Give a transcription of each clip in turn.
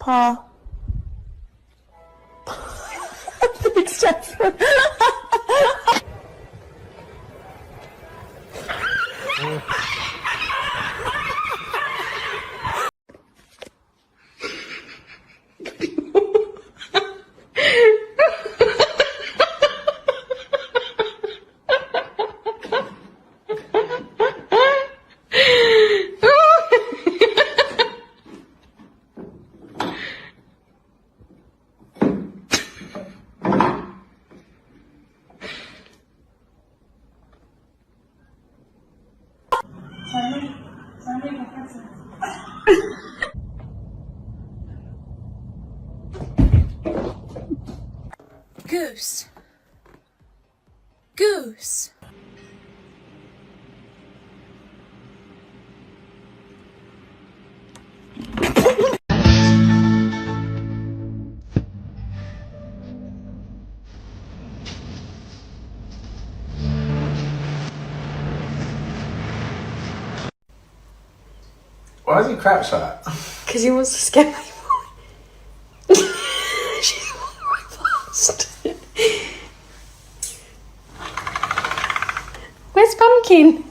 Paw. It's just. Goose. Goose. Why is he crap shot? Because he wants to scare me more. She's moving fast. Where's Pumpkin?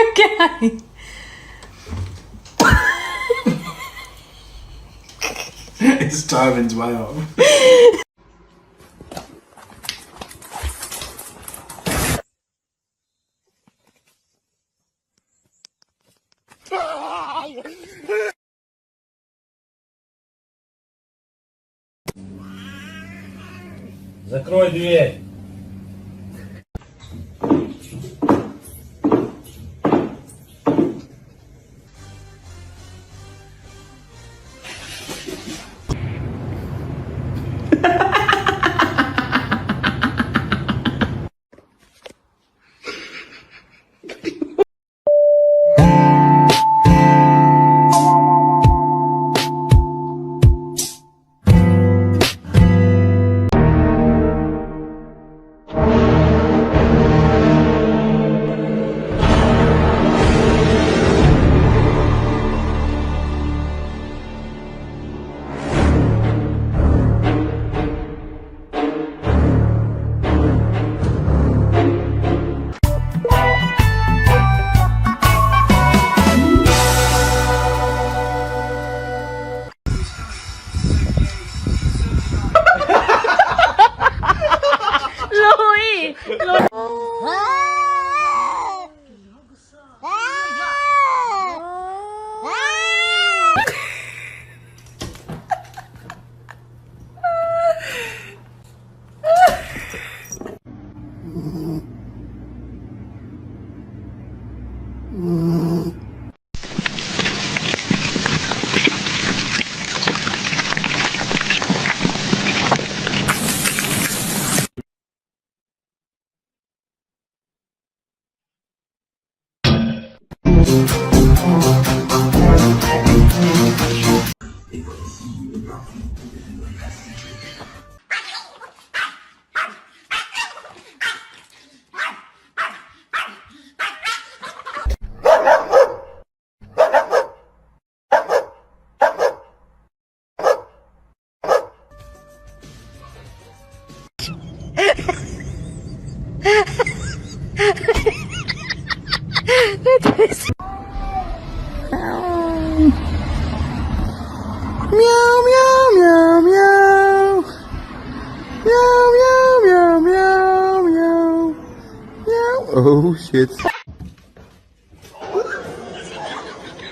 Okay. It's Diamond's way off. Закрой дверь. Meow, meow, meow, meow. Meow, meow, meow, meow, meow. Meow. Oh, shit.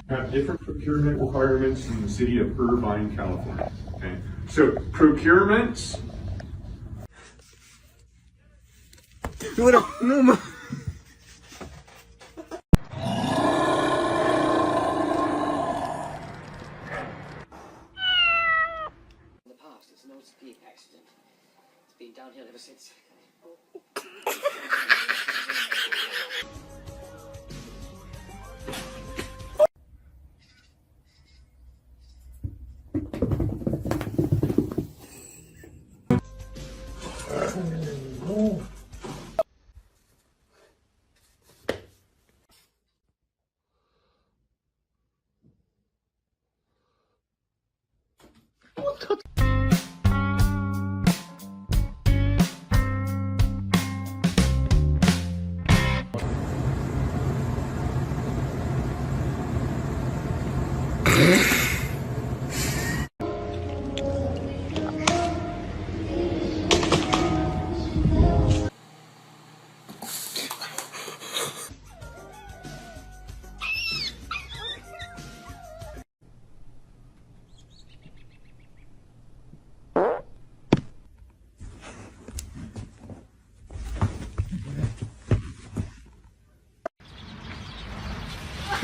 Have different procurement requirements in the city of Irvine, California. Okay, so procurements. No, It's an old speed accident. It's been downhill ever since.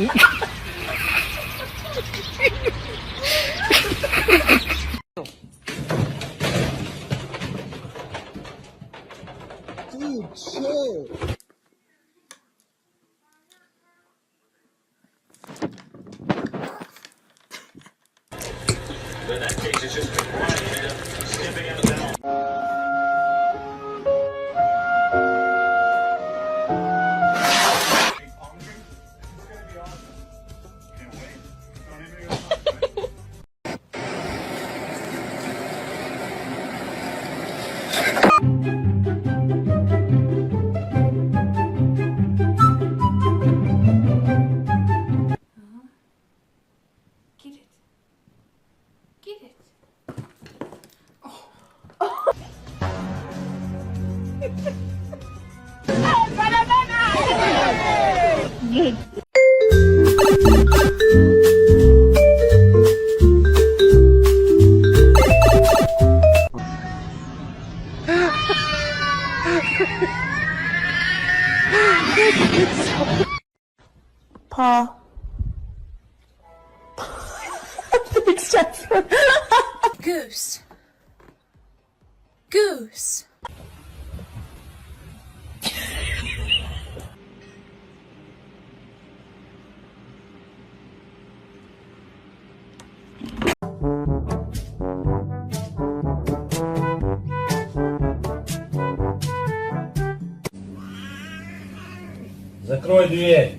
Get it. Get it. Paw. It's just Goose. Goose. Закрой дверь.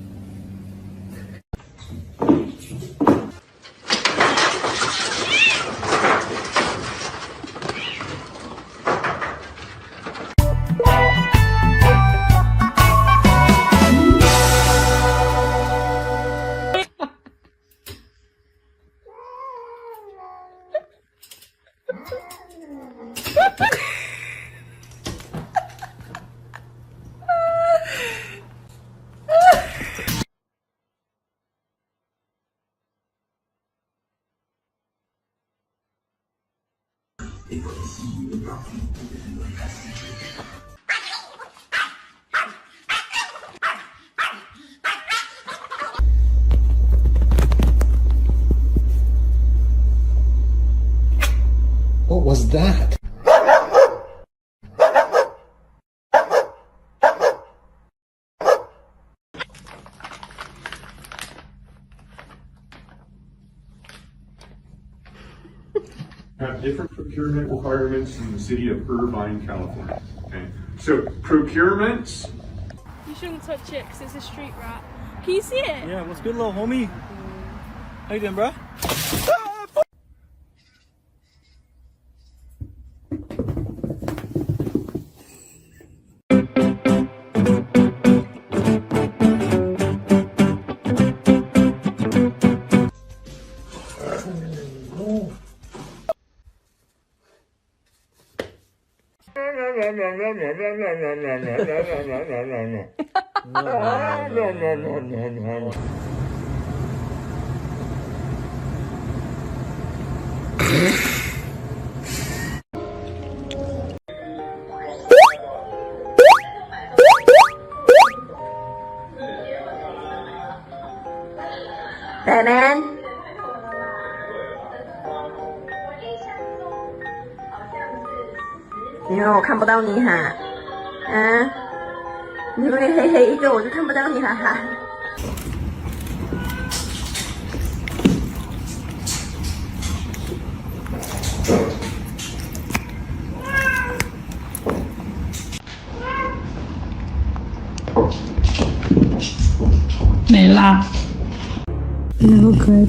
What was that? Have different procurement requirements in the city of Irvine, California. Okay, so procurements. You shouldn't touch it because it's a street rat. Can you see it? Yeah, what's good, little homie? How you doing, bro? Batman? 因为我看不到你哈，嗯，你说你黑黑一个，我就看不到你哈哈。没啦。好可爱。